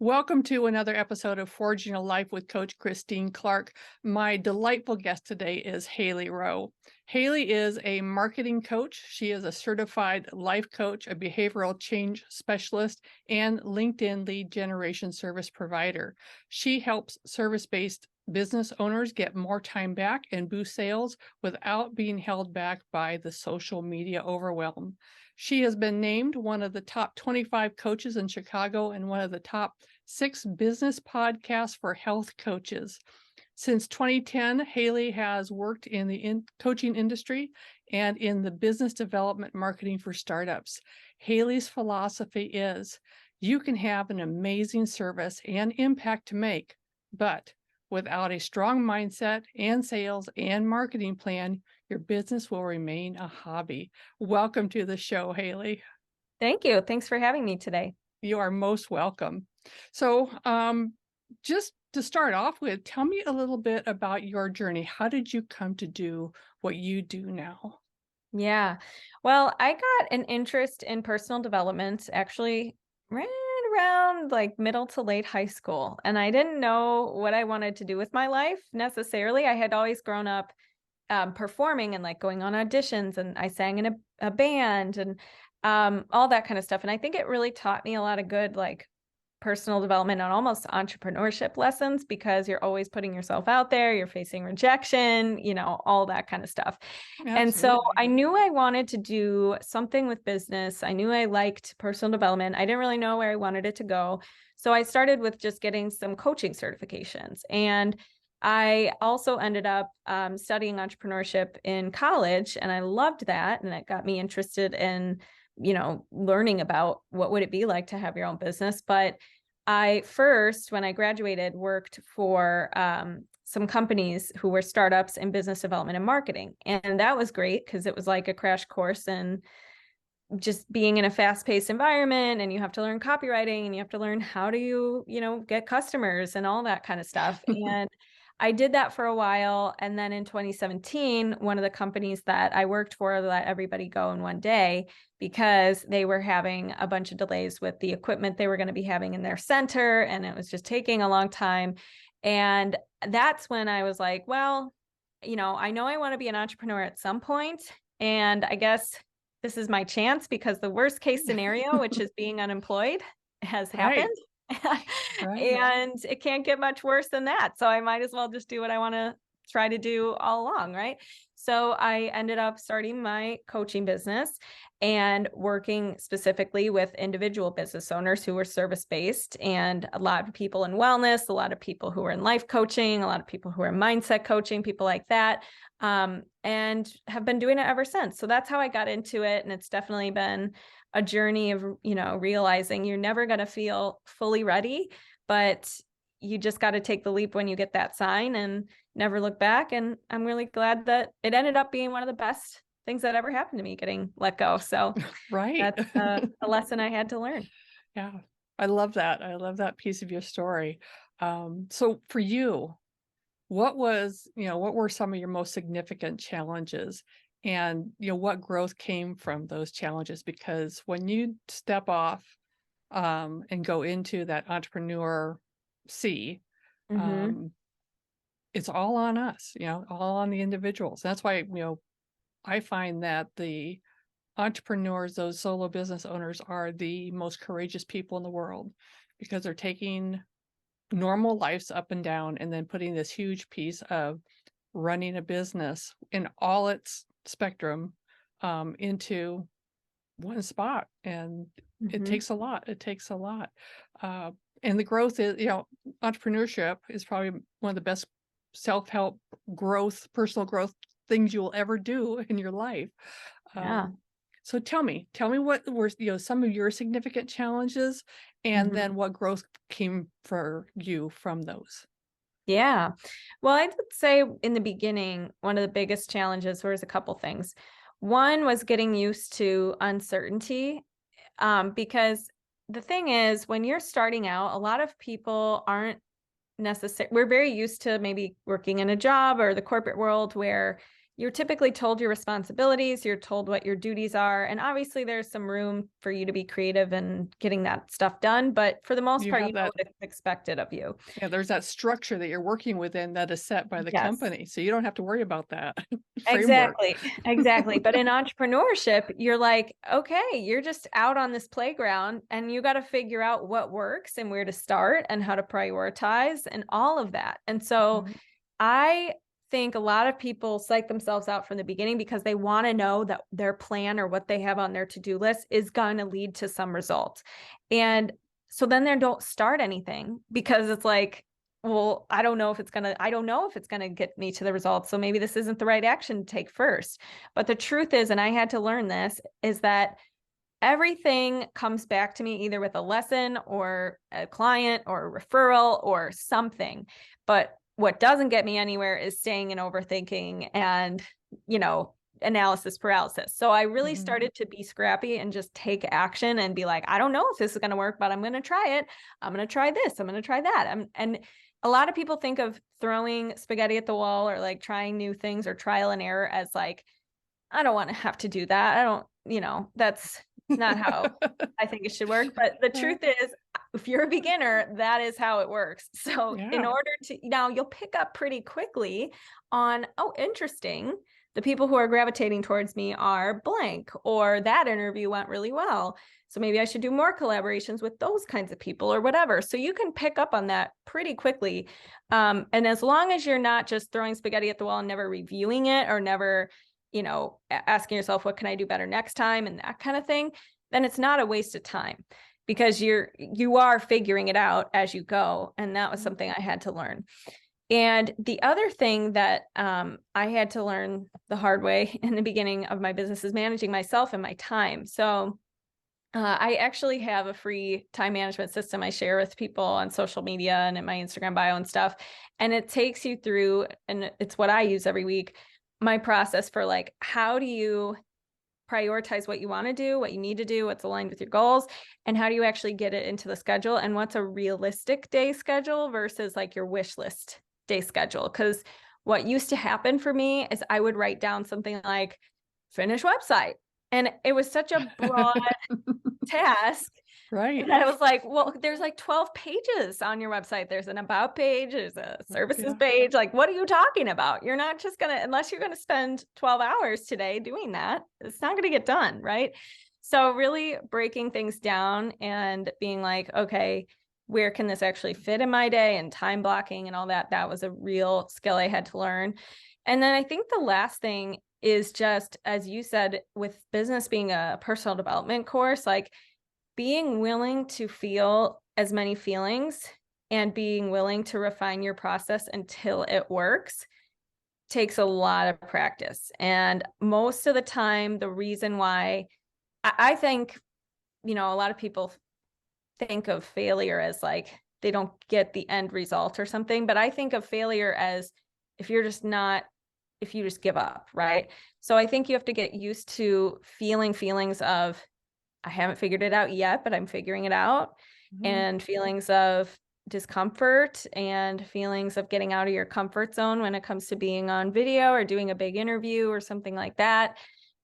Welcome to another episode of Forging a Life with Coach Christine Clark. My delightful guest today is Hailey Rowe. Hailey is a marketing coach. She is a certified life coach, a behavioral change specialist, and LinkedIn lead generation service provider. She helps service-based business owners get more time back and boost sales without being held back by the social media overwhelm. She has been named one of the top 25 coaches in Chicago and one of the top 6 business podcasts for health coaches. Since 2010, Hailey has worked in the coaching industry and in the business development marketing for startups. Hailey's philosophy is, you can have an amazing service and impact to make, but without a strong mindset and sales and marketing plan, your business will remain a hobby. Welcome to the show, Hailey. Thank you. Thanks for having me today. You are most welcome. So just to start off with, tell me a little bit about your journey. How did you come to do what you do now? Yeah. Well, I got an interest in personal development actually right around like middle to late high school. And I didn't know what I wanted to do with my life necessarily. I had always grown up performing and like going on auditions, and I sang in a band and all that kind of stuff. And I think it really taught me a lot of good like personal development and almost entrepreneurship lessons, because you're always putting yourself out there, you're facing rejection, all that kind of stuff. Absolutely. And so I knew I wanted to do something with business. I knew I liked personal development. I didn't really know where I wanted it to go. So I started with just getting some coaching certifications. And I also ended up studying entrepreneurship in college, and I loved that. And it got me interested in learning about what would it be like to have your own business. But I first, when I graduated, worked for some companies who were startups in business development and marketing. And that was great because it was like a crash course in just being in a fast-paced environment, and you have to learn copywriting, and you have to learn how do you get customers and all that kind of stuff. And I did that for a while. And then in 2017, one of the companies that I worked for let everybody go in one day because they were having a bunch of delays with the equipment they were going to be having in their center. And it was just taking a long time. And that's when I was like, well, I know I want to be an entrepreneur at some point. And I guess this is my chance, because the worst case scenario, which is being unemployed, has happened. Right. And it can't get much worse than that. So I might as well just do what I want to try to do all along, right? So I ended up starting my coaching business and working specifically with individual business owners who were service-based, and a lot of people in wellness, a lot of people who are in life coaching, a lot of people who are mindset coaching, people like that, and have been doing it ever since. So that's how I got into it. And it's definitely been a journey of, realizing you're never going to feel fully ready, but you just got to take the leap when you get that sign and never look back. And I'm really glad that it ended up being one of the best things that ever happened to me, getting let go. So Right. that's a lesson I had to learn. Yeah, I love that. I love that piece of your story. So for you, what were some of your most significant challenges, and what growth came from those challenges? Because when you step off and go into that entrepreneur sea, it's all on us, all on the individuals. That's why, I find that the entrepreneurs, those solo business owners, are the most courageous people in the world, because they're taking normal lives up and down and then putting this huge piece of running a business in all its spectrum into one spot. And it takes a lot. It takes a lot. And the growth is, entrepreneurship is probably one of the best self-help growth, personal growth things you will ever do in your life. Yeah. So tell me what were, some of your significant challenges, and then what growth came for you from those. Yeah. Well, I would say in the beginning, one of the biggest challenges was a couple things. One was getting used to uncertainty, because the thing is, when you're starting out, a lot of people aren't necessarily, we're very used to maybe working in a job or the corporate world where you're typically told your responsibilities, you're told what your duties are, and obviously there's some room for you to be creative and getting that stuff done, but for the most You part, have you know that, what is expected of you. yeah, there's that structure that you're working within that is set by the Yes. company. So you don't have to worry about that framework. Exactly. Exactly. But in entrepreneurship, you're like, okay, you're just out on this playground and you got to figure out what works and where to start and how to prioritize and all of that. And so Mhm. I think a lot of people psych themselves out from the beginning because they want to know that their plan or what they have on their to-do list is going to lead to some result. And so then they don't start anything because it's like, well, I don't know if it's gonna get me to the results. So maybe this isn't the right action to take first. But the truth is, and I had to learn this, is that everything comes back to me either with a lesson or a client or a referral or something. But what doesn't get me anywhere is staying and overthinking and, analysis paralysis. So I really Mhm. started to be scrappy and just take action and be like, I don't know if this is going to work, but I'm going to try it. I'm going to try this. I'm going to try that. And a lot of people think of throwing spaghetti at the wall or like trying new things or trial and error as like, I don't want to have to do that. I don't, that's not how I think it should work. But the truth is, if you're a beginner, that is how it works. So in Yeah. order to, now you'll pick up pretty quickly on, oh, interesting. The people who are gravitating towards me are blank, or that interview went really well. So maybe I should do more collaborations with those kinds of people or whatever. So you can pick up on that pretty quickly. And as long as you're not just throwing spaghetti at the wall and never reviewing it or never, asking yourself, what can I do better next time? And that kind of thing, then it's not a waste of time because you are figuring it out as you go. And that was something I had to learn. And the other thing that I had to learn the hard way in the beginning of my business is managing myself and my time. So I actually have a free time management system I share with people on social media and in my Instagram bio and stuff. And it takes you through, and it's what I use every week, my process for like, how do you prioritize what you want to do, what you need to do, what's aligned with your goals, and how do you actually get it into the schedule, and what's a realistic day schedule versus like your wish list day schedule. Because what used to happen for me is I would write down something like finish website. And it was such a broad task. Right. And I was like, well, there's like 12 pages on your website. There's an about page, there's a services Yeah. page. Like, what are you talking about? You're not just going to, unless you're going to spend 12 hours today doing that, it's not going to get done. Right. So really breaking things down and being like, okay, where can this actually fit in my day, and time blocking and all that. That was a real skill I had to learn. And then I think the last thing is just, as you said, with business being a personal development course, like being willing to feel as many feelings and being willing to refine your process until it works takes a lot of practice. And most of the time, the reason why I think, a lot of people think of failure as like they don't get the end result or something, but I think of failure as if you just give up, right? So I think you have to get used to feeling feelings of, I haven't figured it out yet, but I'm figuring it out. Mhm. And feelings of discomfort and feelings of getting out of your comfort zone when it comes to being on video or doing a big interview or something like that.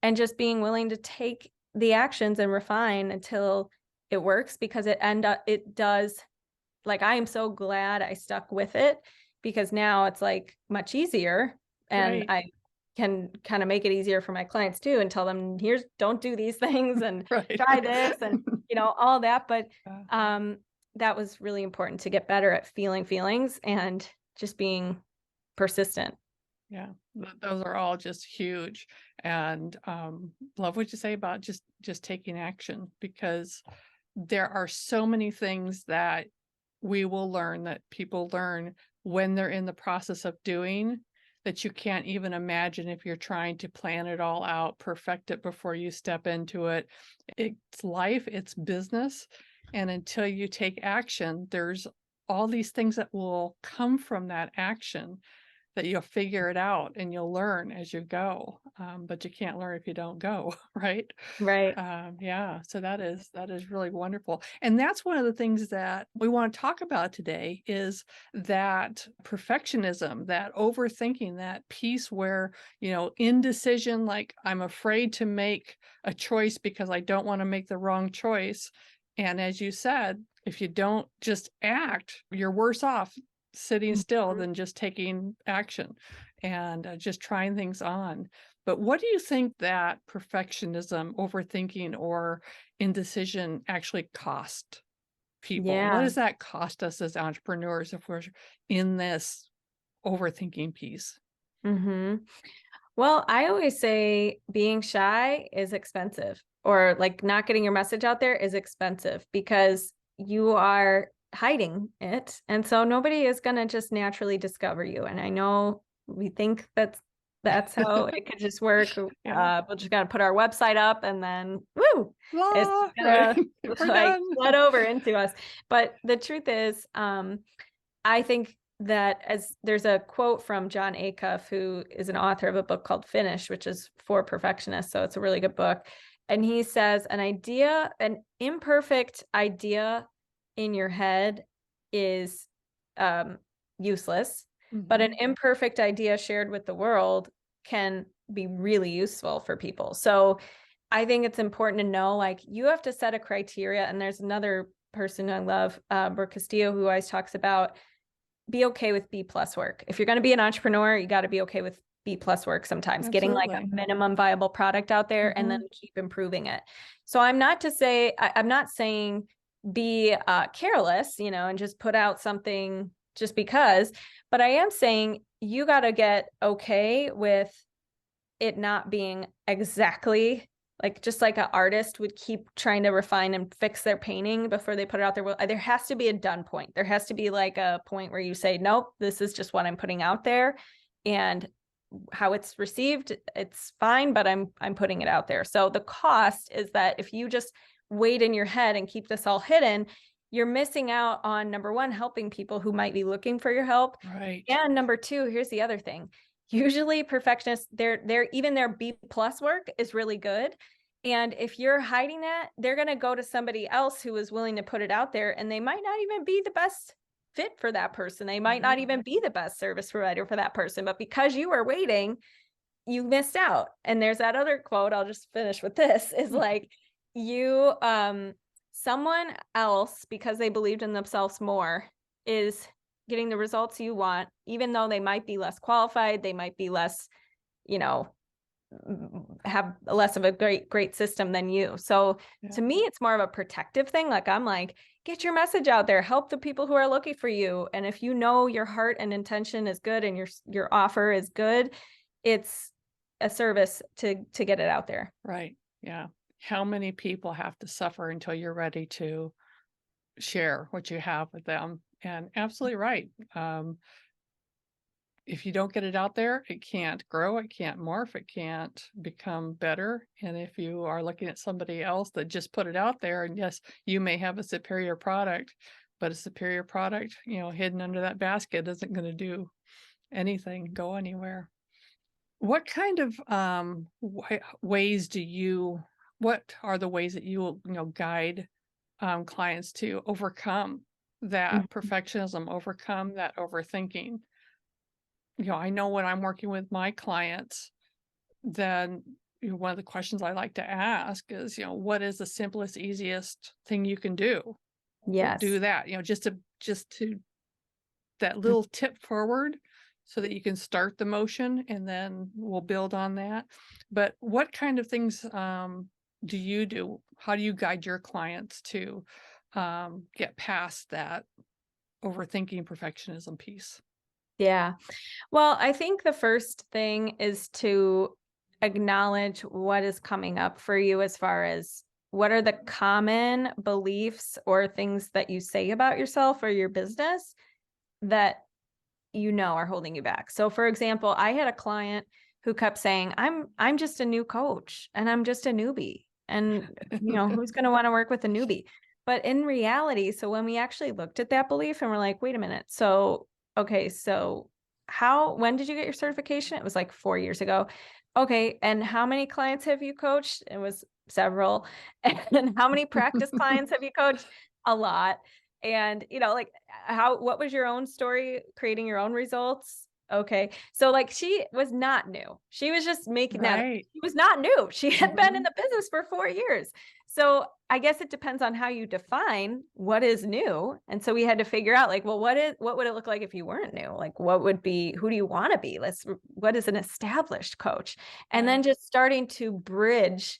And just being willing to take the actions and refine until it works, because it does. Like, I am so glad I stuck with it, because now it's like much easier, and Right. I can kind of make it easier for my clients too and tell them, don't do these things and Right. try this and all that. But Yeah. that was really important to get better at feeling feelings and just being persistent. Yeah, those are all just huge, and love what you say about just taking action, because there are so many things that we will learn, that people learn when they're in the process of doing, that you can't even imagine if you're trying to plan it all out, perfect it before you step into it. It's life, it's business, and until you take action, there's all these things that will come from that action that you'll figure it out and you'll learn as you go. But you can't learn if you don't go, right? Right. Yeah, so that is really wonderful. And that's one of the things that we want to talk about today is that perfectionism, that overthinking, that piece where, indecision, like I'm afraid to make a choice because I don't want to make the wrong choice. And as you said, if you don't just act, you're worse off sitting still Mhm. than just taking action and just trying things on. But what do you think that perfectionism, overthinking, or indecision actually cost people? What Yeah. does that cost us as entrepreneurs if we're in this overthinking piece? hmm Well, I always say being shy is expensive, or like not getting your message out there is expensive because you are hiding it. And so nobody is going to just naturally discover you. And I know we think that's how it could just work. Yeah. We'll just got to put our website up and then woo, it's Ah, right. gonna We're like done. flood over into us. But the truth is, I think that as there's a quote from John Acuff, who is an author of a book called Finish, which is for perfectionists. So it's a really good book. And he says an imperfect idea in your head is useless, but an Mhm. imperfect idea shared with the world can be really useful for people. So I think it's important to know, like, you have to set a criteria. And there's another person I love, Brooke Castillo, who always talks about be okay with B plus work. If you're going to be an entrepreneur, you got to be okay with B plus work sometimes, getting like a Absolutely. minimum viable product out there and then Mhm. keep improving it. So I'm not saying be careless, and just put out something just because, but I am saying you got to get okay with it not being exactly like, just like an artist would keep trying to refine and fix their painting before they put it out there. Well, there has to be a done point. There has to be like a point where you say, nope, this is just what I'm putting out there, and how it's received, it's fine, but I'm putting it out there. So the cost is that if you just wait in your head and keep this all hidden, you're missing out on, number one, helping people who might be looking for your help. Right. And number two, here's the other thing. Usually perfectionists, even their B plus work is really good. And if you're hiding that, they're going to go to somebody else who is willing to put it out there, and they might not even be the best fit for that person. They might not Right. even be the best service provider for that person, but because you were waiting, you missed out. And there's that other quote, I'll just finish with this, is like, you someone else, because they believed in themselves more, is getting the results you want, even though they might be less qualified, they might be less, you know, have less of a great system than you. So Yeah. to me, it's more of a protective thing. Like, I'm like, get your message out there, help the people who are looking for you. And if you know your heart and intention is good and your offer is good, it's a service to get it out there. Right. Yeah. How many people have to suffer until you're ready to share what you have with them? And absolutely right. If you don't get it out there, it can't grow, it can't morph, it can't become better. And if you are looking at somebody else that just put it out there, and yes, you may have a superior product, but a superior product, hidden under that basket isn't going to do anything, go anywhere. What kind of ways what are the ways that you will, guide clients to overcome that Mhm. perfectionism, overcome that overthinking? I know when I'm working with my clients, then one of the questions I like to ask is, what is the simplest, easiest thing you can do? Well, do Yes. that, just to that little tip forward so that you can start the motion and then we'll build on that. But what kind of things do you do? How do you guide your clients to get past that overthinking perfectionism piece? Yeah. Well, I think the first thing is to acknowledge what is coming up for you, as far as what are the common beliefs or things that you say about yourself or your business that are holding you back. So for example, I had a client who kept saying, I'm just a new coach and I'm just a newbie. And who's going to want to work with a newbie? But in reality, so when we actually looked at that belief and we're like, wait a minute. So, okay, so when did you get your certification? It was like 4 years ago. Okay. And how many clients have you coached? It was several. And how many practice clients have you coached? A lot. And, like what was your own story creating your own results? Okay. So like she was not new. She was just making that. Right. She was not new. She had been in Mhm. the business for 4 years. So I guess it depends on how you define what is new. And so we had to figure out like, well, what would it look like if you weren't new? Like who do you want to be? What is an established coach? And then Right. just starting to bridge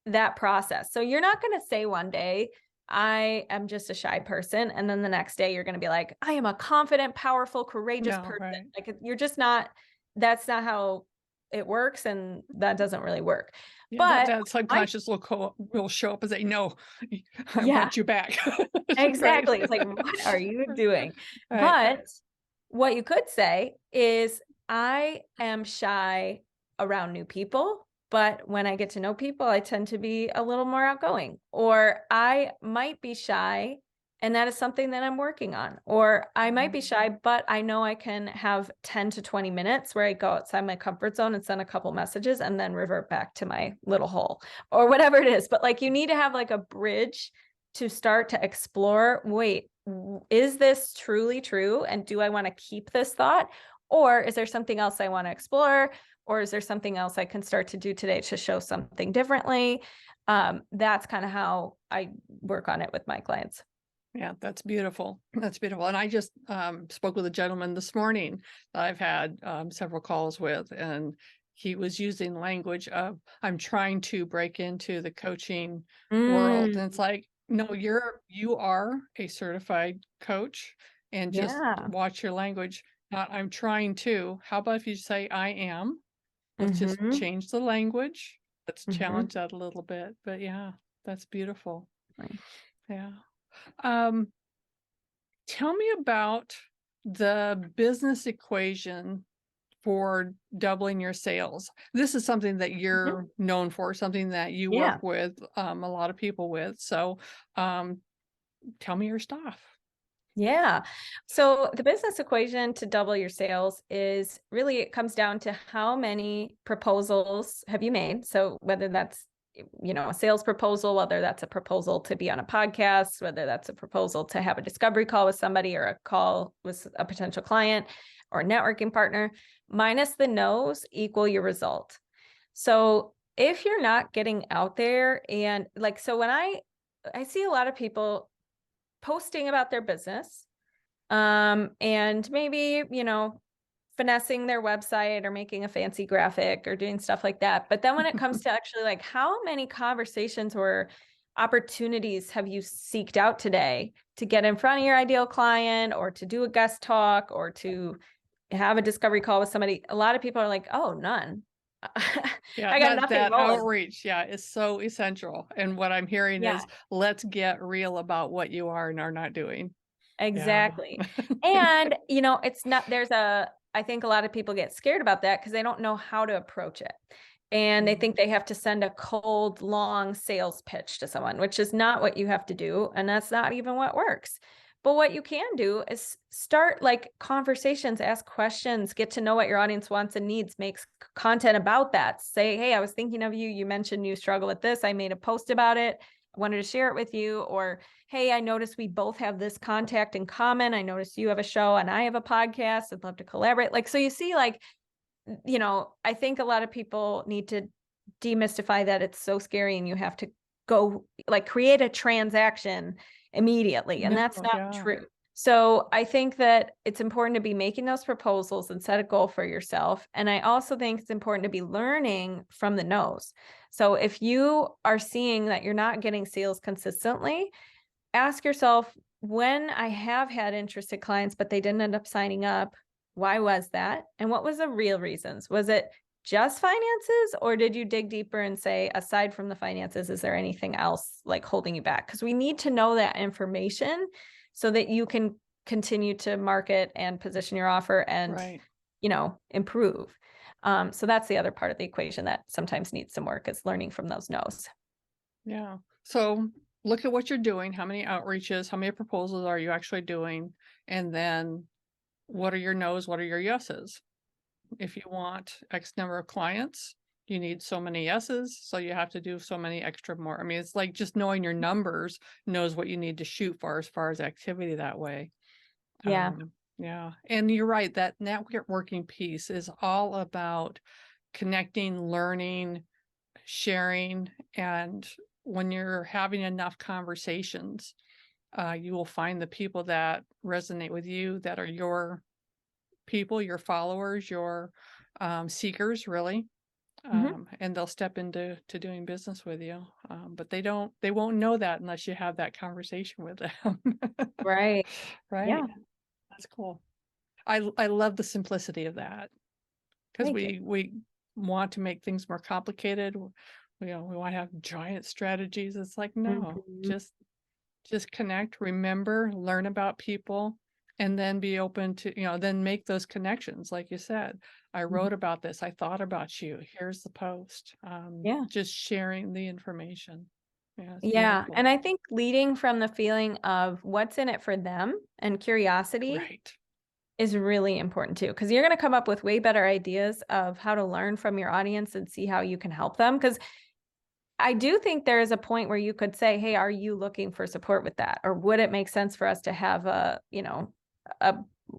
that process. So you're not going to say one day, I am just a shy person. And then the next day you're going to be like, I am a confident, powerful, courageous No, person. right. Like you're just not, that's not how it works. And that doesn't really work. Yeah, But that I, subconscious will show up and say, "No, I yeah, want you back." Right. exactly. It's like, what are you doing? Right. But what you could say is, I am shy around new people, but when I get to know people, I tend to be a little more outgoing. Or I might be shy, and that is something that I'm working on. Or I might be shy, but I know I can have 10 to 20 minutes where I go outside my comfort zone and send a couple messages and then revert back to my little hole or whatever it is. But like you need to have like a bridge to start to explore, wait, is this truly true? And do I want to keep this thought? Or is there something else I want to explore? Or is there something else I can start to do today to show something differently? That's kind of how I work on it with my clients. Yeah, that's beautiful. That's beautiful. And I just spoke with a gentleman this morning that I've had several calls with, and he was using language of, I'm trying to break into the coaching world. And it's Mm, like, no, you are a certified coach, and just yeah. watch your language. Not I'm trying to. How about if you say I am? Let's just Mm-hmm. change the language. Let's Mm-hmm. challenge that a little bit. But yeah, that's beautiful. Right. Yeah. Um, Tell me about the business equation for doubling your sales. This is something that Mhm. you're known for, something that you work Yeah. with a lot of people with. So um, tell me your stuff. Yeah. So the business equation to double your sales is really, it comes down to how many proposals have you made. So whether that's, a sales proposal, whether that's a proposal to be on a podcast, whether that's a proposal to have a discovery call with somebody or a call with a potential client or a networking partner, minus the no's equal your result. So if you're not getting out there and like, so when I see a lot of people posting about their business, and maybe, finessing their website or making a fancy graphic or doing stuff like that. But then when it comes to actually like how many conversations or opportunities have you seeked out today to get in front of your ideal client or to do a guest talk or to have a discovery call with somebody? A lot of people are like, oh, none. Yeah, I got nothing that rolling. outreach, yeah, is so essential. And what I'm hearing Yeah. is, let's get real about what you are and are not doing. Yeah. Exactly. And, it's not, I think a lot of people get scared about that because they don't know how to approach it. And they Mm. think they have to send a cold, long sales pitch to someone, which is not what you have to do. And that's not even what works. But what you can do is start like conversations, ask questions, get to know what your audience wants and needs, make content about that. Say, hey, I was thinking of you. You mentioned you struggle with this. I made a post about it. I wanted to share it with you. Or, hey, I noticed we both have this contact in common. I noticed you have a show and I have a podcast. I'd love to collaborate. Like, so you see, like, I think a lot of people need to demystify that it's so scary and you have to go like create a transaction immediately. And No, that's not yeah. true. So I think that it's important to be making those proposals and set a goal for yourself. And I also think it's important to be learning from the no's. So if you are seeing that you're not getting sales consistently, ask yourself, when I have had interested clients, but they didn't end up signing up, why was that? And what was the real reasons? Was it just finances, or did you dig deeper and say, aside from the finances, is there anything else like holding you back? Because we need to know that information so that you can continue to market and position your offer and, Right. improve. So that's the other part of the equation that sometimes needs some work, is learning from those no's. Yeah. So look at what you're doing. How many outreaches, how many proposals are you actually doing? And then what are your no's? What are your yeses? If you want X number of clients, you need so many yeses, so you have to do so many extra more. I mean, it's like just knowing your numbers knows what you need to shoot for as far as activity that way. Yeah. Yeah. And you're right, that networking piece is all about connecting, learning, sharing, and when you're having enough conversations, you will find the people that resonate with you, that are your people, your followers, your seekers, really. Mhm. And they'll step into doing business with you. But they won't know that unless you have that conversation with them. Right. Right. Yeah. That's cool. I love the simplicity of that, because Thank you. we want to make things more complicated. We want to have giant strategies. It's like, no, Mhm. just connect, remember, learn about people, and then be open to, then make those connections. Like you said, I Mhm. wrote about this, I thought about you, here's the post. Yeah. Just sharing the information. Yeah, it's Yeah. beautiful. And I think leading from the feeling of what's in it for them and curiosity Right. is really important too, because you're going to come up with way better ideas of how to learn from your audience and see how you can help them. Because I do think there is a point where you could say, hey, are you looking for support with that? Or would it make sense for us to have a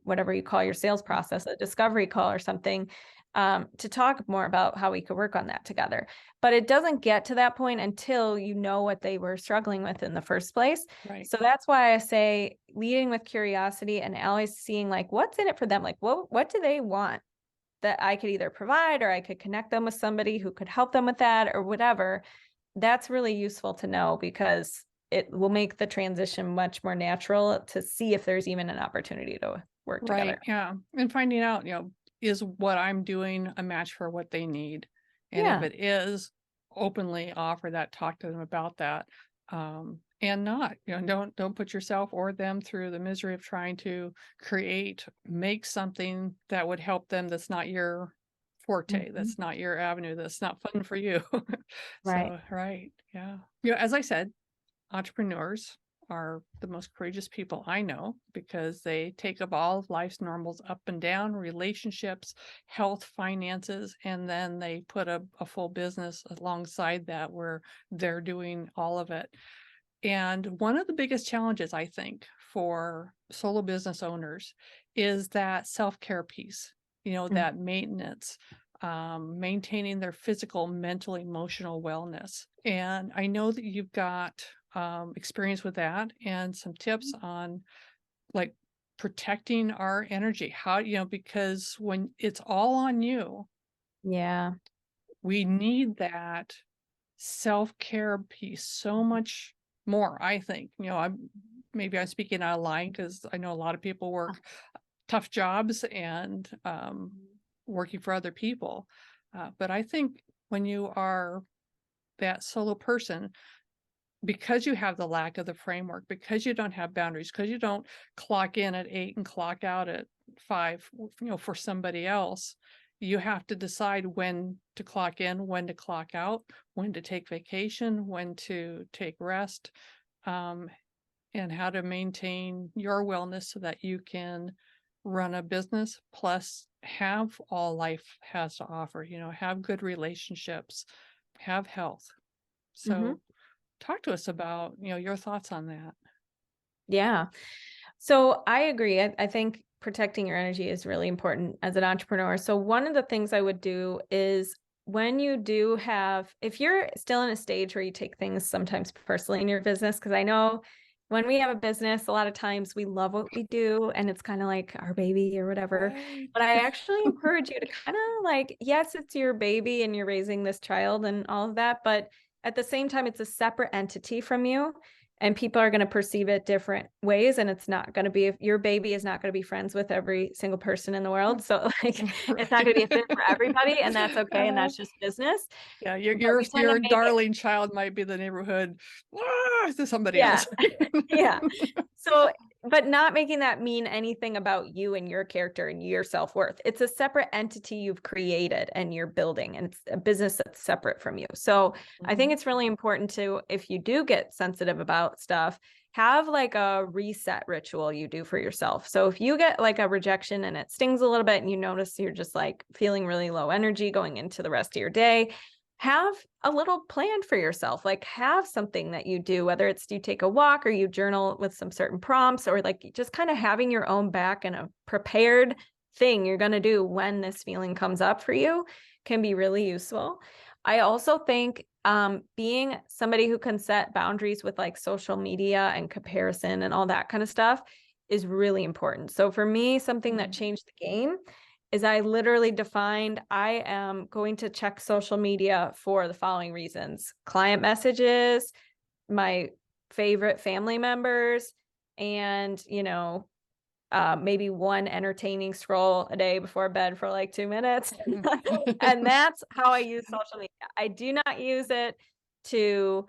whatever you call your sales process, a discovery call or something, to talk more about how we could work on that together. But it doesn't get to that point until you know what they were struggling with in the first place. Right. So that's why I say leading with curiosity and always seeing like what's in it for them. Like what do they want that I could either provide, or I could connect them with somebody who could help them with that or whatever. That's really useful to know, because it will make the transition much more natural to see if there's even an opportunity to work Right. together. Yeah. And finding out, is what I'm doing a match for what they need? And if Yeah. it is, openly offer that, talk to them about that. And not, don't put yourself or them through the misery of trying to make something that would help them, that's not your forte, Mhm. that's not your avenue, that's not fun for you. Right. So, right. Yeah. As I said, entrepreneurs are the most courageous people I know, because they take up all of life's normals, up and down, relationships, health, finances, and then they put a full business alongside that where they're doing all of it. And one of the biggest challenges, I think, for solo business owners is that self-care piece, Mm. that maintenance, maintaining their physical, mental, emotional wellness. And I know that you've got experience with that and some tips on, like, protecting our energy. How, because when it's all on you, Yeah. we need that self-care piece so much more, I think. I'm speaking out of line, because I know a lot of people work tough jobs and working for other people. But I think when you are that solo person, because you have the lack of the framework, because you don't have boundaries, because you don't clock in at 8 and clock out at 5, for somebody else, you have to decide when to clock in, when to clock out, when to take vacation, when to take rest, um, and how to maintain your wellness so that you can run a business, plus have all life has to offer, have good relationships, have health. Hmm. So talk to us about, your thoughts on that. Yeah. So I agree. I think protecting your energy is really important as an entrepreneur. So one of the things I would do is, when you do have, if you're still in a stage where you take things sometimes personally in your business, because I know when we have a business, a lot of times we love what we do and it's kind of like our baby or whatever. Right. But I actually encourage you to kind of like, yes, it's your baby and you're raising this child and all of that, but at the same time, it's a separate entity from you. And people are going to perceive it different ways. And it's not going to be, if your baby is not going to be friends with every single person in the world. So like, it's not going to be a fit for everybody, and that's okay. And Uh, that's just business. yeah, your But your we tend to your make it, darling child might be the neighborhood to somebody yeah, else. yeah. So, but not making that mean anything about you and your character and your self-worth. It's a separate entity you've created and you're building, and it's a business that's separate from you. So I think it's really important to, if you do get sensitive about stuff, have like a reset ritual you do for yourself. So if you get like a rejection and it stings a little bit and you notice you're just like feeling really low energy going into the rest of your day, have a little plan for yourself. Like have something that you do, whether it's you take a walk or you journal with some certain prompts, or like just kind of having your own back and a prepared thing you're going to do when this feeling comes up for you can be really useful. I also think being somebody who can set boundaries with like social media and comparison and all that kind of stuff is really important. So for me, something that changed the game is I literally defined I am going to check social media for the following reasons: client messages, my favorite family members, and, maybe one entertaining scroll a day before bed for like 2 minutes. And that's how I use social media. I do not use it to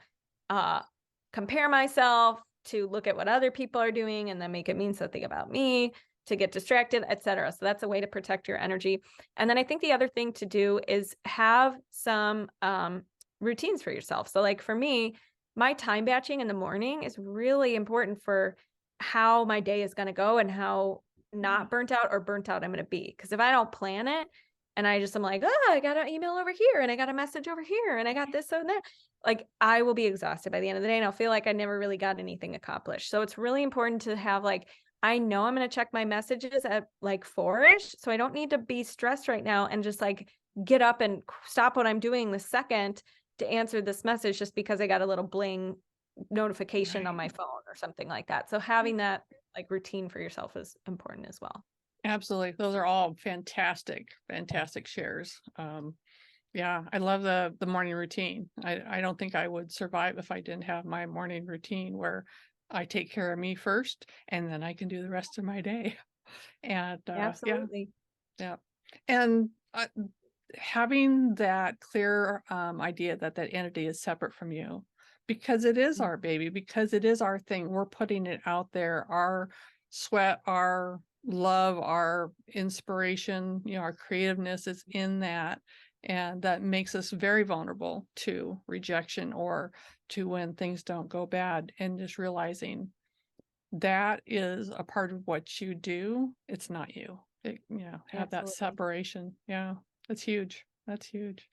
compare myself, to look at what other people are doing and then make it mean something about me, to get distracted, etc. So that's a way to protect your energy. And then I think the other thing to do is have some routines for yourself. So like for me, my time batching in the morning is really important for how my day is going to go and how not burnt out or burnt out I'm going to be. Because if I don't plan it and I'm like, oh, I got an email over here and I got a message over here and I got this and that, like I will be exhausted by the end of the day and I'll feel like I never really got anything accomplished. So it's really important to have like, I know I'm going to check my messages at like 4-ish. So I don't need to be stressed right now and just like get up and stop what I'm doing the second to answer this message just because I got a little bling notification on my phone or something like that. So having that like routine for yourself is important as well. Absolutely. Those are all fantastic shares. Yeah, I love the morning routine. I don't think I would survive if I didn't have my morning routine where I take care of me first and then I can do the rest of my day. And Absolutely. yeah. And having that clear idea that that entity is separate from you, because it is our baby, because it is our thing. We're putting it out there, our sweat, our love, our inspiration, our creativeness is in that. And that makes us very vulnerable to rejection or to when things don't go bad, and just realizing that is a part of what you do. It's not you. Have that Absolutely. separation. Yeah, that's huge. That's huge.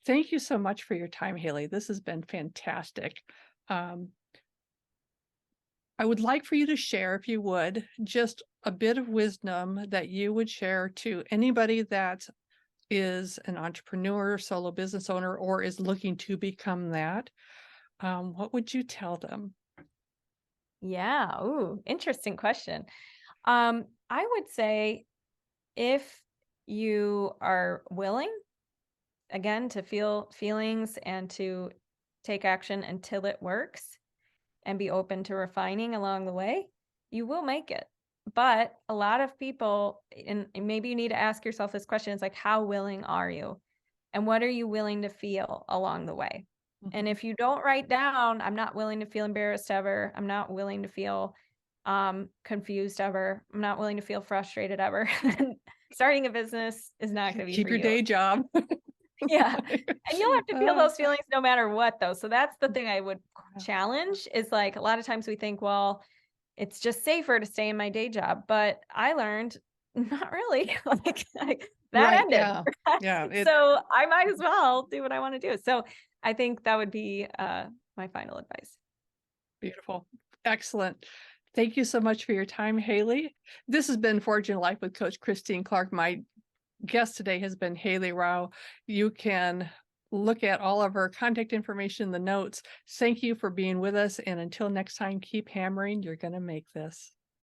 Thank you so much for your time, Hailey. This has been fantastic. I would like for you to share, if you would, just a bit of wisdom that you would share to anybody that is an entrepreneur, solo business owner, or is looking to become that. What would you tell them? Yeah. Ooh, interesting question. I would say if you are willing, again, to feel feelings and to take action until it works and be open to refining along the way, you will make it. But a lot of people, and maybe you need to ask yourself this question, is like, how willing are you? And what are you willing to feel along the way? And if you don't write down, I'm not willing to feel embarrassed ever. I'm not willing to feel confused ever. I'm not willing to feel frustrated ever. Starting a business is not going to be Keep for your you. day job. Yeah. And you'll have to feel those feelings no matter what, though. So that's the thing I would challenge is like a lot of times we think, well, it's just safer to stay in my day job. But I learned not really. like that Right. ended. Yeah. Yeah. So I might as well do what I want to do. So I think that would be my final advice. Beautiful. Excellent. Thank you so much for your time, Hailey. This has been Forging Life with Coach Christine Clark. My guest today has been Hailey Rowe. You can look at all of her contact information in the notes. Thank you for being with us. And until next time, keep hammering. You're going to make this.